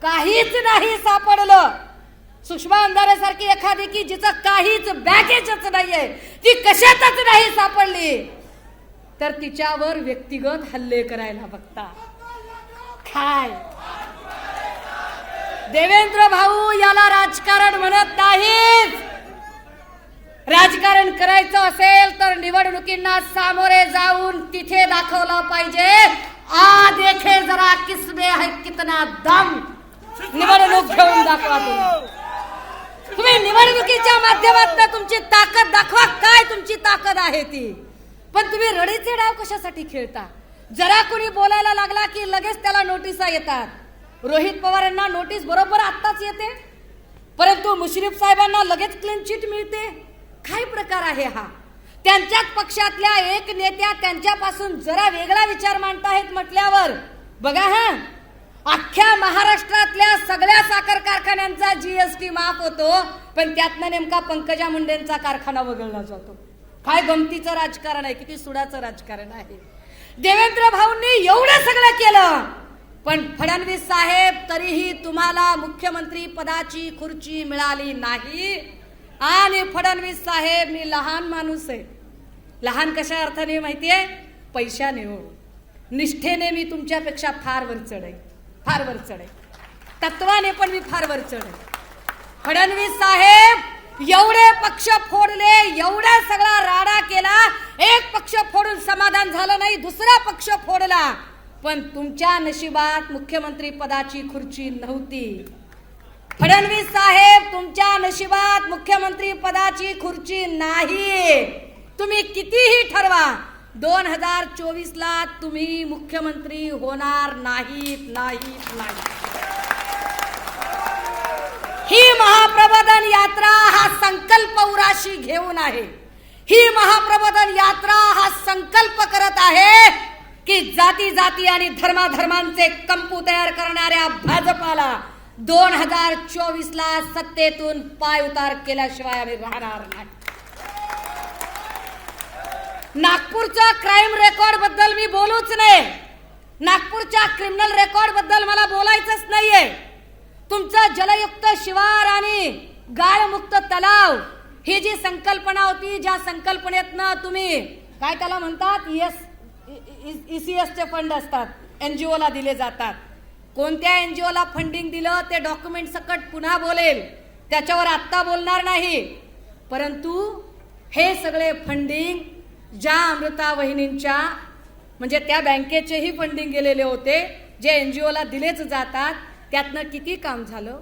काहीच नाही सापडलं. सुषमा अंधारे सारखी एखादी की जिचं काहीच बॅगेजच नाहीये, ती कशातच नाही सापडली, तर तिच्यावर व्यक्तिगत हल्ले करायला बघता. काय देवेंद्र भाऊ याला राजकारण म्हणत नाहीत. राजकारण करायचं असेल तर निवडणुकींना सामोरे जाऊन तिथे दाखवलं पाहिजे. आ देखे जरा किसमे है कितना दम. निवडणूक घेऊन दाखवा तुम्ही निवडणुकीच्या माध्यमातून तुमची ताकद दाखवा, काय तुमची ताकद आहे ती. पण तुम्ही रडीचे डाव कशासाठी खेळता. जरा कोणी बोलायला लागला की लगेच त्याला नोटिसा येतात. रोहित पवारांना नोटीस बरोबर आत्ताच येते, परंतु मुश्रीफ साहेबांना लगेच क्लीन चिट मिळते. काय प्रकार आहे हा. त्यांच्याच पक्षातल्या एक नेत्या त्यांच्यापासून जरा वेगळा विचार मांडताहेत म्हटल्यावर बघा, हा अख्ख्या महाराष्ट्रातल्या सगळ्या साखर कारखान्यांचा जीएसटी माफ होतो, पण त्यातनं नेमका पंकजा मुंडेंचा कारखाना वगळला जातो. काय गमतीचं राजकारण आहे, किती सुडाचं राजकारण आहे. देवेंद्र भाऊंनी एवढं सगळं केलं, पण फडणवीस साहेब तरीही तुम्हाला मुख्यमंत्री पदाची खुर्ची मिळाली नाही. आणि फडणवीस साहेब, मी लहान माणूस आहे. लहान कशा अर्थाने माहितीये, पैशाने हो. निष्ठेने मी तुमच्यापेक्षा फार वरचढ आहे, फार वरचढ आहे. तत्वाने पण मी फार वरचढ आहे. फडणवीस साहेब एवढे पक्ष फोडले, एवढा सगळा राडा केला, एक पक्ष फोडून समाधान झालं नाही, दुसरा पक्ष फोडला, पण तुमच्या नशिबात मुख्यमंत्री पदाची खुर्ची नव्हती. फडणवीस साहेब, तुमच्या नशिबात मुख्यमंत्री पदाची खुर्ची नाही. तुम्ही कितीही ठरवा, 2024ला तुम्ही मुख्यमंत्री होणार नाहीत, नाहीत, नाही. ही महाप्रबोधन यात्रा हा संकल्प उराशी घेऊन आहे. ही महाप्रबोधन यात्रा हा संकल्प करत आहे की जाती जाती आणि धर्माधर्मांचे कंपू तयार करणाऱ्या भाजपाला 2024ला सत्तेतून पाय उतार केल्याशिवाय आम्ही राहणार नाही. नागपूरच्या क्राईम रेकॉर्ड बद्दल मी बोलूच नाही. नागपूरच्या क्रिमिनल रेकॉर्ड बद्दल मला बोलायचंच नाहीये. तुमचं जलयुक्त शिवार आणि गाळमुक्त तलाव ही जी संकल्पना होती, ज्या संकल्पनेतनं तुम्ही काय त्याला म्हणतात, ECSचे फंड असतात, NGOला दिले जातात. कोणत्या NGOला फंडिंग दिलं ते डॉक्युमेंट सकट पुन्हा बोलेल, त्याच्यावर आत्ता बोलणार नाही. परंतु हे सगळे फंडिंग ज्या अमृता वहिनींच्या म्हणजे त्या बँकेचेही फंडिंग गेलेले होते, जे NGOला दिलेच जातात, त्यातनं किती काम झालं,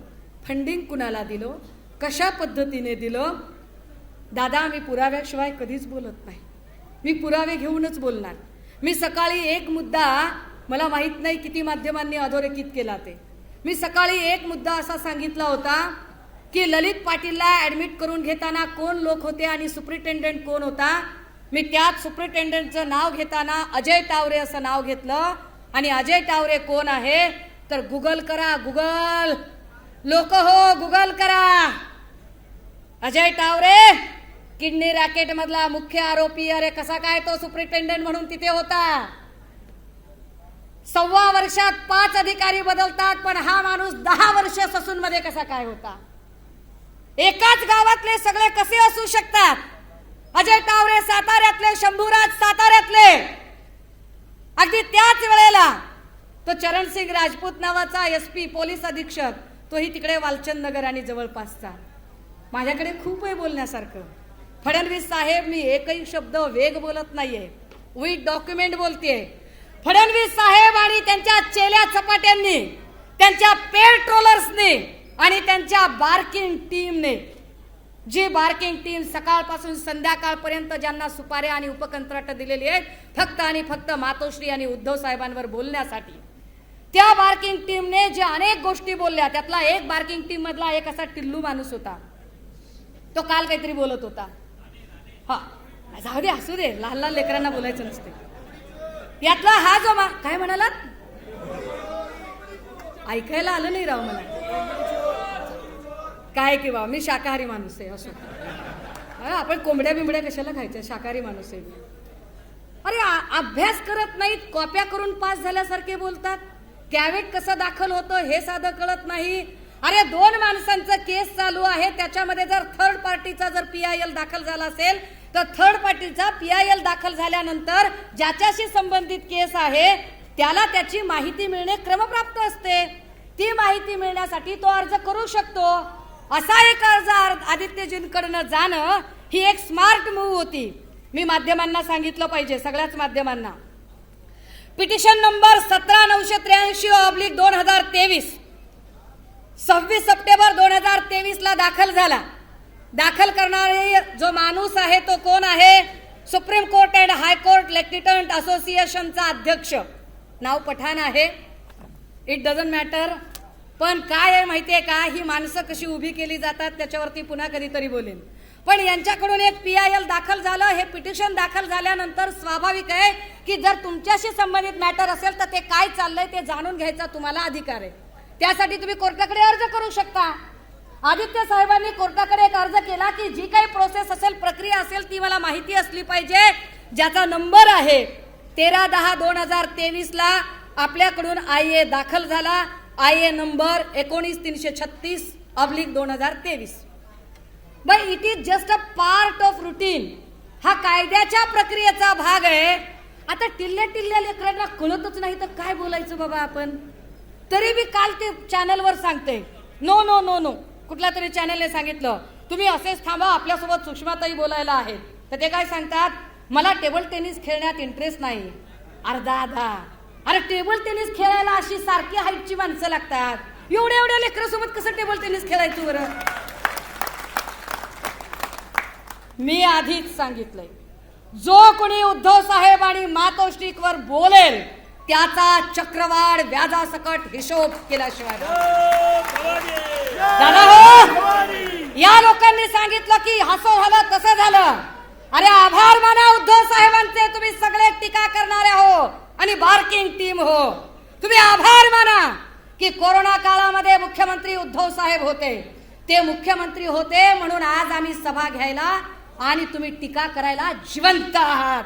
फंडिंग कुणाला दिलं, कशा पद्धतीने दिलं. दादा, मी पुराव्याशिवाय कधीच बोलत नाही. मी पुरावे घेऊनच बोलणार. मी सकाळी एक मुद्दा, मला माहित नाही किती माध्यमांनी अधोरेखित केला ते, मी सकाळी एक मुद्दा असा सांगितला होता की ललित पाटीलला ऍडमिट करून घेताना कोण लोक होते आणि सुप्रिटेंडंट कोण होता. मी त्यात सुप्रिटेंडंटचं नाव घेताना अजय टावरे असं नाव घेतलं. आणि अजय टावरे कोण आहे तर गुगल करा, गुगल लोक हो, गुगल करा. अजय टावरे किडनी रॅकेट मधला मुख्य आरोपी. अरे कसा काय तो सुप्रिटेंडंट म्हणून तिथे होता. 1.25 वर्षात 5 अधिकारी बदलतात, पण हा माणूस 10 वर्ष ससून मध्ये कसा काय होता. एकाच गावातले सगळे कसे असू शकतात. अजय टावरे साताऱ्यातले, शंभूराज साताऱ्यातले. अगदी त्याच वेळेला तो चरणसिंग राजपूत नावाचा SP पोलीस अधीक्षक, तोही तिकडे वालचंद नगर आणि जवळपासचा. माझ्याकडे खूप आहे बोलण्यासारखं. फडणवीस साहेब, मी एकही शब्द वेग बोलत नाहीये, विथ डॉक्युमेंट बोलतेय. फडणवीस साहेब आणि त्यांच्या चेल्या चपाट्यांनी, त्यांच्या पेड ट्रोलर्सने आणि त्यांच्या बार्किंग टीमने, जी बार्किंग टीम सकाळपासून संध्याकाळपर्यंत ज्यांना सुपाऱ्या आणि उपकंत्राट दिलेली आहेत फक्त आणि फक्त मातोश्री आणि उद्धव साहेबांवर बोलण्यासाठी, त्या बार्किंग टीमने जे अनेक गोष्टी बोलल्या, त्यातला एक बार्किंग टीम मधला एक असा टिल्लू माणूस होता. तो काल काहीतरी बोलत होता. हा जाऊ दे, असू दे, लहान लहान लेकरांना बोलायचं नसते. यातला हा जो काय म्हणालात, ऐकायला आलं नाही राव मला. काय किंवा मी शाकाहारी माणूस आहे असो. आपण कोंबड्या बिंबड्या कशाला खायच्या, शाकाहारी माणूस आहे. अरे अभ्यास करत नाहीत, कॉप्या करून पास झाल्यासारखे बोलतात. कॅवेट कसं दाखल होतं हे साधं कळत नाही. अरे 2 माणसांचं केस चालू आहे, त्याच्यामध्ये जर थर्ड पार्टीचा जर PIL दाखल झाला असेल तर थर्ड पार्टीचा PIL दाखल झाल्यानंतर ज्याच्याशी संबंधित केस आहे त्याला त्याची माहिती मिळणे क्रमप्राप्त असते. ती माहिती मिळण्यासाठी तो अर्ज करू शकतो. असा एक अर्ज आदित्यजींकडनं जाणं ही एक स्मार्ट मूव्ह होती. मी माध्यमांना सांगितलं पाहिजे, सगळ्याच माध्यमांना. पिटिशन नंबर 17983/2023 26 सप्टेंबर 2023ला दाखल झाला. दाखल करणारे जो माणूस आहे तो कोण आहे, सुप्रीम कोर्ट अँड हायकोर्ट लेक्टिटंट असोसिएशनचा अध्यक्ष. नाव पठाण आहे, इट डझंट मॅटर. पण काय आहे माहितीये का, ही माणसं कशी उभी केली जातात त्याच्यावरती पुन्हा कधीतरी बोलेन. पण यांच्याकडून एक PIL दाखल झालं. हे पिटिशन दाखल झाल्यानंतर स्वाभाविक आहे की जर तुमच्याशी संबंधित मॅटर असेल तर ते काय चाललंय ते जाणून घ्यायचा तुम्हाला अधिकार आहे. त्यासाठी तुम्ही कोर्टाकडे अर्ज करू शकता. आदित्य साहेबांनी कोर्टाकडे एक अर्ज केला की जी काही प्रोसेस असेल, प्रक्रिया असेल ती मला माहिती असली पाहिजे. ज्याचा नंबर आहे 13/10/2023ला आपल्याकडून IA दाखल झाला. IA number 19336/2023. By it is just a part of routine. हा कायद्याच्या प्रक्रियेचा भाग आहे आता टिल्ल्या टिल्ल्या लेकरांना कळतच नाही तर काय बोलायचं बाबा आपण. तरी मी काल ते चॅनलवर सांगते, नो नो नो नो, कुठल्या तरी चॅनलने सांगितलं तुम्ही असेच थांबा, आपल्यासोबत सुषमाताई बोलायला आहेत. तर ते काय सांगतात, मला टेबल टेनिस खेळण्यात इंटरेस्ट नाही. अरे टेबल टेनिस खेळायला अशी सारखी हाईटची माणसं लागतात, एवढ्या एवढ्या लेकरासोबत कसं टेबल टेनिस खेळायचं बरं. मी आधीच सांगितलंय, जो कोणी उद्धव साहेब आणि मातोश्रीवर बोलेल त्याचा चक्रवाढ व्याजासकट हिशोब केल्याशिवाय. दादा हो, या लोकांनी सांगितलं की असं झालं तसं झालं. अरे आभार माना उद्धव साहेबांचे, तुम्ही सगळे टीका करणारे हो आणि बार्किंग टीम हो. तुम्ही आभार माना की कोरोना काळामध्ये मुख्यमंत्री उद्धव साहेब होते, ते मुख्यमंत्री होते म्हणून आज आम्ही सभा घ्यायला आणि तुम्ही टीका करायला जिवंत आहात.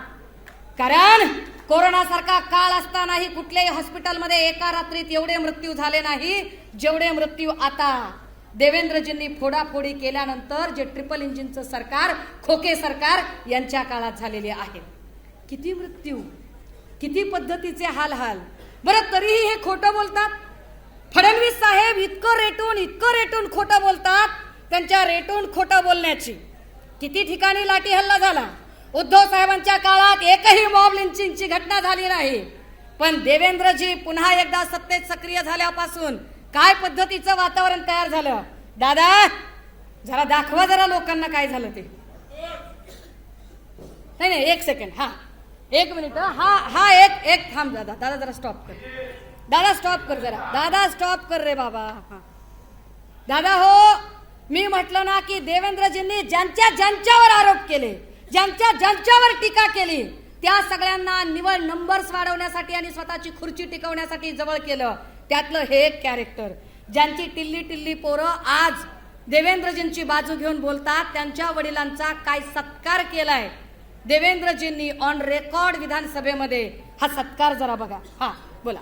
कारण कोरोना सारखा काळ असतानाही कुठल्याही हॉस्पिटलमध्ये एका रात्रीत एवढे मृत्यू झाले नाही जेवढे मृत्यू आता देवेंद्रजींनी फोडाफोडी केल्यानंतर जे ट्रिपल इंजिनचं सरकार, खोके सरकार यांच्या काळात झालेले आहेत. किती मृत्यू, किती पद्धतीचे हाल. बरं तरीही हे खोटं बोलतात. फडणवीस साहेब इतकं रेटून खोटं बोलतात. त्यांच्या रेटून खोटं बोलण्याची किती ठिकाणी लाठी हल्ला झाला. उद्धव साहेबांच्या काळात एकही मॉब लिंचिंगची घटना झाली नाही. पण देवेंद्रजी पुन्हा एकदा सत्तेत सक्रिय झाल्यापासून काय पद्धतीचं वातावरण तयार झालं. दादा जरा दाखवा जरा लोकांना काय झालं ते. नाही एक सेकंड, हा एक मिनिट, हा एक थांब दादा जरा स्टॉप कर. दादा स्टॉप कर जरा, दादा स्टॉप कर रे बाबा. हा दादा हो, मी म्हटलं ना की देवेंद्रजींनी ज्यांच्यावर आरोप केले, ज्यांच्यावर टीका केली, त्या सगळ्यांना निवड नंबर्स वाढवण्यासाठी आणि स्वतःची खुर्ची टिकवण्यासाठी जवळ केलं. त्यातलं हे एक कॅरेक्टर, ज्यांची टिल्ली पोरं आज देवेंद्रजींची बाजू घेऊन बोलतात, त्यांच्या वडिलांचा काय सत्कार केलाय देवेंद्रजींनी ऑन रेकॉर्ड विधानसभेमध्ये. हा सत्कार जरा बघा. हा बोला.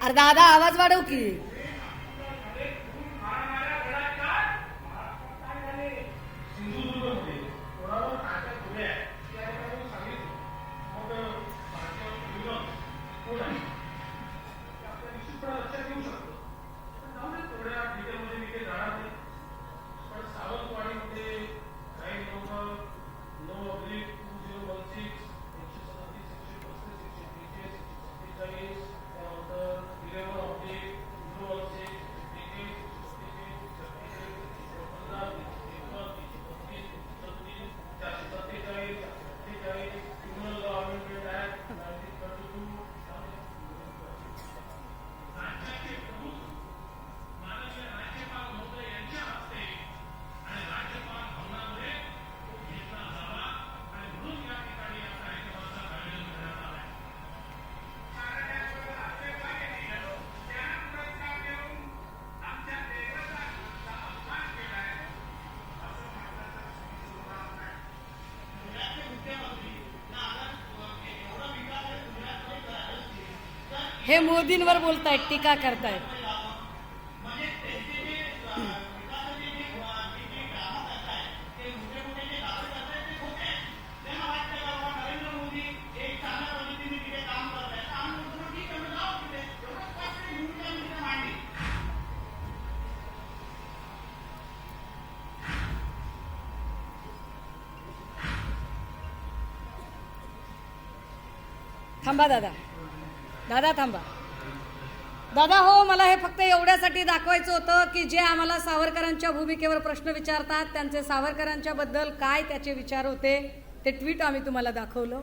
अरे दादा आवाज वाढव की. हे मोदींवर बोलतायत, टीका करतायत. थांबा दादा थांबा. दादा हो, मला हे फक्त एवढ्यासाठी दाखवायचं होतं की जे आम्हाला सावरकरांच्या भूमिकेवर प्रश्न विचारतात, त्यांचे सावरकरांच्या बद्दल काय त्याचे विचार होते ते ट्विट आम्ही तुम्हाला दाखवलं.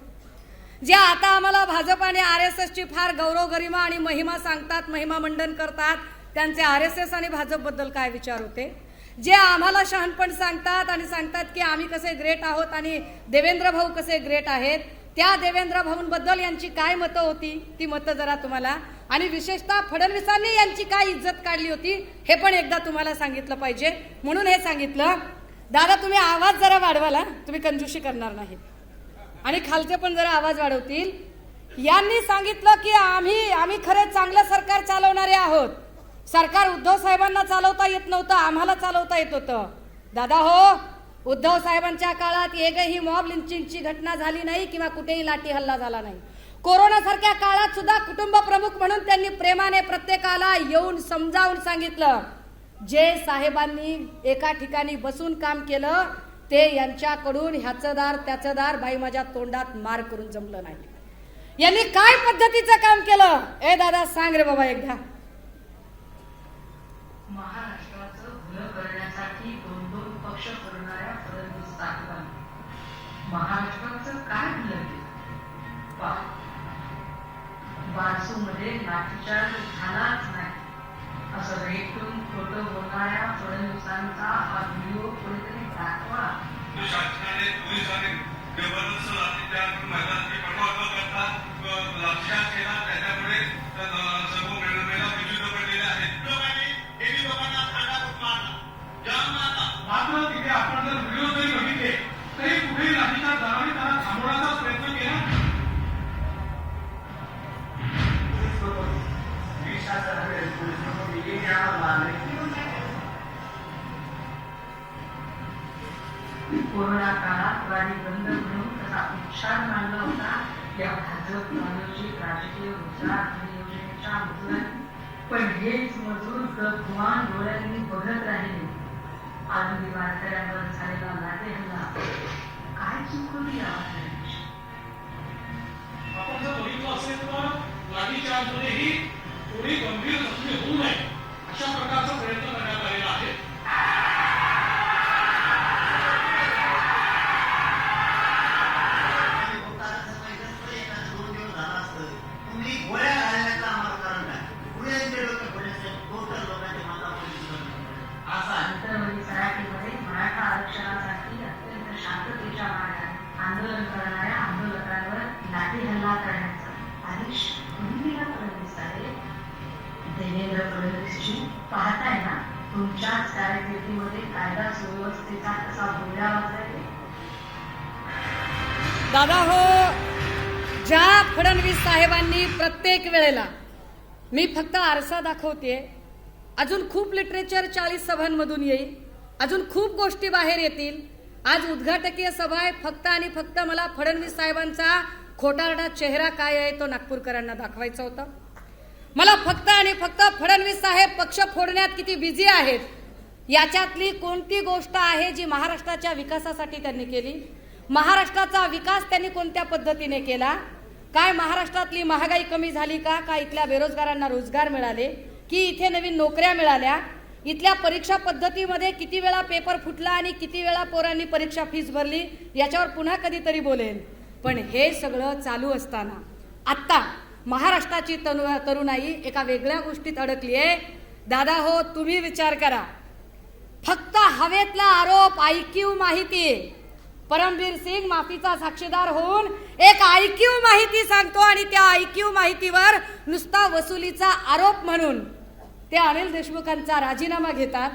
जे आता आम्हाला भाजप आणि RSSची फार गौरव गरिमा आणि महिमा सांगतात, महिमा मंडन करतात, त्यांचे RSS आणि भाजप बद्दल काय विचार होते. जे आम्हाला शहाणपण सांगतात आणि सांगतात की आम्ही कसे ग्रेट आहोत आणि देवेंद्र भाऊ कसे ग्रेट आहेत, त्या देवेंद्र भाऊंबद्दल यांची काय मतं होती ती मतं जरा तुम्हाला, आणि विशेषतः फडणवीसांनी यांची काय इज्जत काढली होती हे पण एकदा तुम्हाला सांगितलं पाहिजे म्हणून हे सांगितलं. दादा तुम्ही आवाज जरा वाढवाला, तुम्ही कंजूशी करणार नाहीत. आणि खालचे पण जरा आवाज वाढवतील. यांनी सांगितलं की आम्ही खरे चांगलं सरकार चालवणारे आहोत. सरकार उद्धव साहेबांना चालवता येत नव्हतं, आम्हाला चालवता येत होतं. दादा हो, उद्धव साहेबांच्या काळात एकही मॉब लिंचिंगची घटना झाली नाही किंवा कुठेही लाठी हल्ला झाला नाही. कोरोनासारख्या काळात सुद्धा कुटुंब प्रमुख म्हणून त्यांनी प्रेमाने प्रत्येकाला येऊन समजावून सांगितलं. जे साहेबांनी एका ठिकाणी बसून काम केलं ते यांच्याकडून ह्याचं दार त्याचं दार बाई माझ्या तोंडात मार करून जमलं नाही. यांनी काय पद्धतीचं काम केलं? ए दादा सांग रे बाबा एकदा. महाराष्ट्राचं भलं करण्यासाठी दोन दोन पक्ष करणाऱ्या फडणवीस साहेबांनी महाराष्ट्राचं काय भलं केलं? बारसूमध्ये लाठीचार्ज झालाच नाही असं रेटून खोटं बोलणाऱ्या फडणवीसांचा हा व्हिडिओ कोणीतरी दाखवा. शासनाने पोलिसांनी जबरदस्त लाठीचार्ज मैदानाची पडवा करतात, लाठीचार्ज केला, त्याच्यामुळे सर्व महिला विरुद्ध पडलेले आहेत. लोकांनी लोकांना खांडावर मारला, जाम मारला. मात्र तिथे आपण जर व्हिडिओ जरी बघितले तरी कुठेही लाठीचार्ज झाला आणि त्यांना थांबवण्याचा प्रयत्न केला. कोरोना काळात वारी बंद म्हणून कसा उच्चार मांडला होता या भाजप प्रायोजित राजकीय रोजगार हमी योजनेच्या मजुरांनी. पण हेच मजूर गपवान डोळ्यांनी बघत राहिले. आरोग्य वारकऱ्यांवर झालेला लाटे हल्ला काय चुकवली यावर? आपण जर बघितलं असेल तर लाठीचार्जमध्येही थोडी गंभीर जखमी होऊ नये अशा प्रकारचा प्रयत्न करण्यात आलेला आहे. सराठीमध्ये मराठा आरक्षणासाठी अत्यंत शांततेच्या मार्गाने आंदोलन करणाऱ्या आंदोलकांवर लाठी हल्ला करण्याचा आदेश तुम्ही दिला फडणवीस साहेब. देवेंद्र फडणवीसजी पाहताय ना तुमच्याच कारकिर्दीमध्ये कायदा सुव्यवस्थेचा कसा बोल्या वाजलाय. दादा हो, ज्या फडणवीस साहेबांनी प्रत्येक वेळेला मी फक्त आरसा दाखवते, अजून खूप लिटरेचर 40 सभांमधून येईल, अजून खूप गोष्टी बाहेर येतील. आज उद्घाटकीय सभा आहे, फक्त आणि फक्त मला फडणवीस साहेबांचा खोटारडा चेहरा काय आहे तो नागपूरकरांना दाखवायचा होता. मला फक्त आणि फक्त फडणवीस साहेब पक्ष फोडण्यात किती बिझी आहेत याच्यातली कोणती गोष्ट आहे जी महाराष्ट्राच्या विकासासाठी त्यांनी केली, महाराष्ट्राचा विकास त्यांनी कोणत्या पद्धतीने केला, काय महाराष्ट्रातली महागाई कमी झाली का, काय इथल्या बेरोजगारांना रोजगार मिळाले की इथे नवीन नोकऱ्या मिळाल्या, इथल्या परीक्षा पद्धतीमध्ये किती वेळा पेपर फुटला आणि किती वेळा पोरांनी परीक्षा फीस भरली याच्यावर पुन्हा कधीतरी बोलेन. पण हे सगळं चालू असताना आत्ता महाराष्ट्राची तरुणाई एका वेगळ्या गोष्टीत अडकली आहे. दादा हो, तुम्ही विचार करा, फक्त हवेतला आरोप आयक्यू माहिती. परमबीर सिंग माफीचा साक्षीदार होऊन एक आयक्यू माहिती सांगतो आणि त्या आयक्यू माहितीवर नुसता वसुलीचा आरोप म्हणून ते अनिल देशमुखांचा राजीनामा घेतात.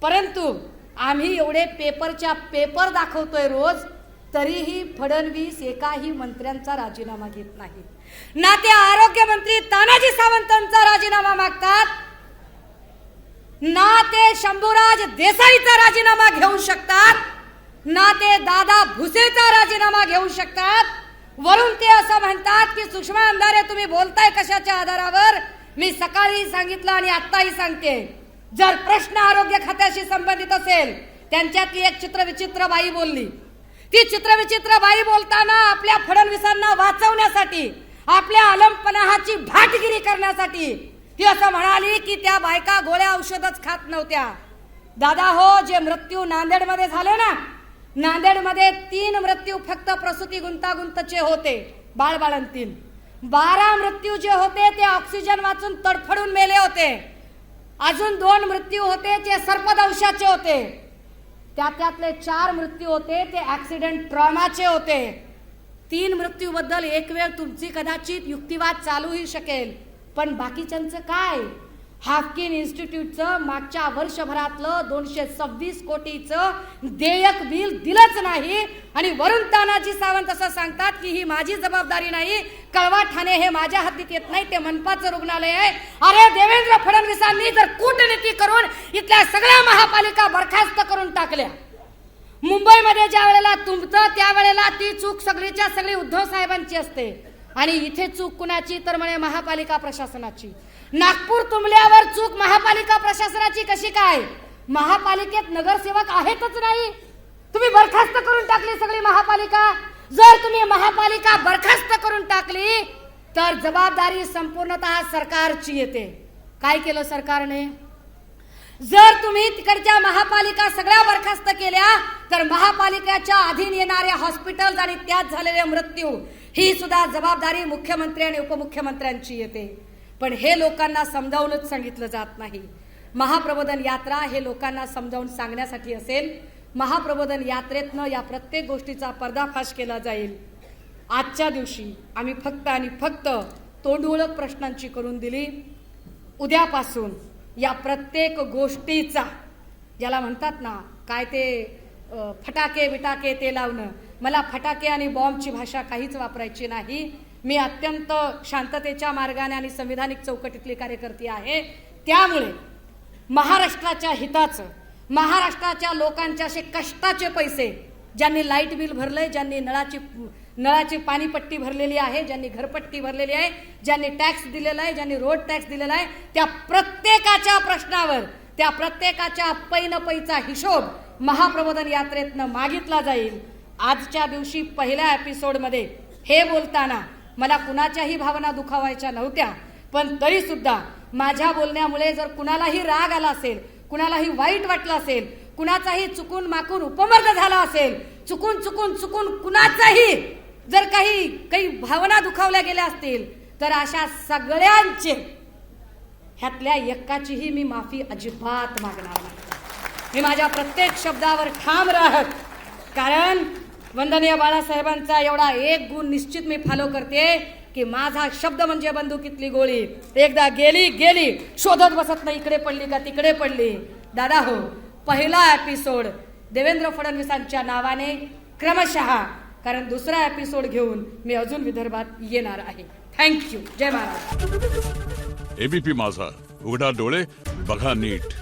परंतु आम्ही एवढे पेपरच्या पेपर दाखवतोय रोज, तरीही फडणवीस एकाही मंत्र्यांचा राजीनामा घेत नाहीत. ना ते आरोग्यमंत्री तानाजी सावंतांचा राजीनामा मागतात, ना ते शंभूराज देसाईचा राजीनामा घेऊ शकतात, ना ते दादा भुसेचा राजीनामा घेऊ शकतात. वरून ते असं म्हणतात की सुषमा अंधारे तुम्ही बोलताय कशाच्या आधारावर? मी सकाळी सांगितलं आणि आत्ताही सांगते, जर प्रश्न आरोग्य खात्याशी संबंधित असेल, त्यांच्यातली एक चित्रविचित्र बाई बोलली, ती चित्रविचित्र बाई बोलताना आपल्या फडणवीसांना वाचवण्यासाठी, आपल्या अलमपणाची भाटगिरी करण्यासाठी ती असं म्हणाली की त्या बायका गोळ्या औषधच खात नव्हत्या. दादा हो, जे मृत्यू नांदेडमध्ये झाले ना, नांदेडमध्ये 3 मृत्यू फक्त प्रसूती गुंतागुंतचे होते, बाळबाळंतीन. 12 मृत्यू जे होते ते ऑक्सिजन वाचून तडफडून मेले होते. अजून 2 मृत्यू होते जे सर्पदंशाचे होते. त्यातले 4 मृत्यू होते ते ऍक्सिडेंट ट्रॉमाचे होते. 3 मृत्यूबद्दल एक वेळ तुमची कदाचित युक्तिवाद चालूही शकेल, पण बाकीच्यांचं काय? हाफकिन इन्स्टिट्यूटचं मागच्या वर्षभरातलं 226 कोटीचं देयक बिल दिलंच नाही आणि वरून तानाजी सावंत असं सांगतात की ही माझी जबाबदारी नाही, कळवा ठाणे हे माझ्या हद्दीत येत नाही, ते मनपाचं रुग्णालय आहे. अरे देवेंद्र फडणवीसांनी जर कूटनीती करून इथल्या सगळ्या महापालिका बरखास्त करून टाकल्या. मुंबईमध्ये ज्या वेळेला तुंबतं त्यावेळेला ती चूक सगळीच्या सगळी उद्धव साहेबांची असते आणि इथे चूक कुणाची तर म्हणे महापालिका प्रशासनाची. नागपूर तुंबल्यावर चूक महापालिका प्रशासनाची कशी काय? महापालिकेत नगरसेवक आहेतच नाही, तुम्ही बरखास्त करून टाकली सगळी महापालिका. जर तुम्ही महापालिका बरखास्त करून टाकली तर जबाबदारी संपूर्णतः सरकारची येते. काय केलं सरकारने? जर तुम्ही तिकडच्या महापालिका सगळ्या बरखास्त केल्या तर महापालिकेच्या अधीन येणाऱ्या हॉस्पिटल आणि त्यात झालेले मृत्यू ही सुद्धा जबाबदारी मुख्यमंत्री आणि उपमुख्यमंत्र्यांची येते. पण हे लोकांना समजावूनच सांगितलं जात नाही. महाप्रबोधन यात्रा हे लोकांना समजावून सांगण्यासाठी असेल. महाप्रबोधन यात्रेतनं या प्रत्येक गोष्टीचा पर्दाफाश केला जाईल. आजच्या दिवशी आम्ही फक्त आणि फक्त तोंडओळख प्रश्नांची करून दिली. उद्यापासून या प्रत्येक गोष्टीचा, ज्याला म्हणतात ना काय ते फटाके बिटाके ते लावणं, मला फटाके आणि बॉम्बची भाषा काहीच वापरायची नाही. मी अत्यंत शांततेच्या मार्गाने आणि संविधानिक चौकटीतली कार्यकर्ती आहे. त्यामुळे महाराष्ट्राच्या हिताचं, महाराष्ट्राच्या लोकांचे असे कष्टाचे पैसे, ज्यांनी लाईट बिल भरलंय, ज्यांनी नळाची पाणीपट्टी भरलेली आहे, ज्यांनी घरपट्टी भरलेली आहे, ज्यांनी टॅक्स दिलेला आहे, ज्यांनी रोड टॅक्स दिलेला आहे, त्या प्रत्येकाच्या प्रश्नावर, त्या प्रत्येकाच्या पैचा हिशोब महाप्रबोधन यात्रेतनं मागितला जाईल. आजच्या दिवशी पहिल्या एपिसोडमध्ये हे बोलताना मला कुणाच्याही भावना दुखावायच्या नव्हत्या, पण तरी सुद्धा माझ्या बोलण्यामुळे जर कुणालाही राग आला असेल, कुणालाही वाईट वाटलं असेल, कुणाचाही चुकून माकून उपमर्द झाला असेल, चुकून कुणाचाही जर काही भावना दुखावल्या गेल्या असतील तर अशा सगळ्यांचे, ह्यातल्या एकाचीही मी माफी अजिबात मागणार नाही. मी माझ्या प्रत्येक शब्दावर ठाम राहत, कारण वंदनीय बाळासाहेबांचा एवढा एक गुण निश्चित मी फॉलो करते की माझा शब्द म्हणजे बंदुकीतली गोळी, एकदा गेली शोधत बसत नाही इकडे पडली का तिकडे पडली. दादा हो, पहिला एपिसोड देवेंद्र फडणवीसांच्या नावाने क्रमशः, कारण दुसरा एपिसोड घेऊन मी अजून विदर्भात येणार आहे. थँक्यू. जय महाराज. एबीपी माझा, उघडा डोळे बघा नीट.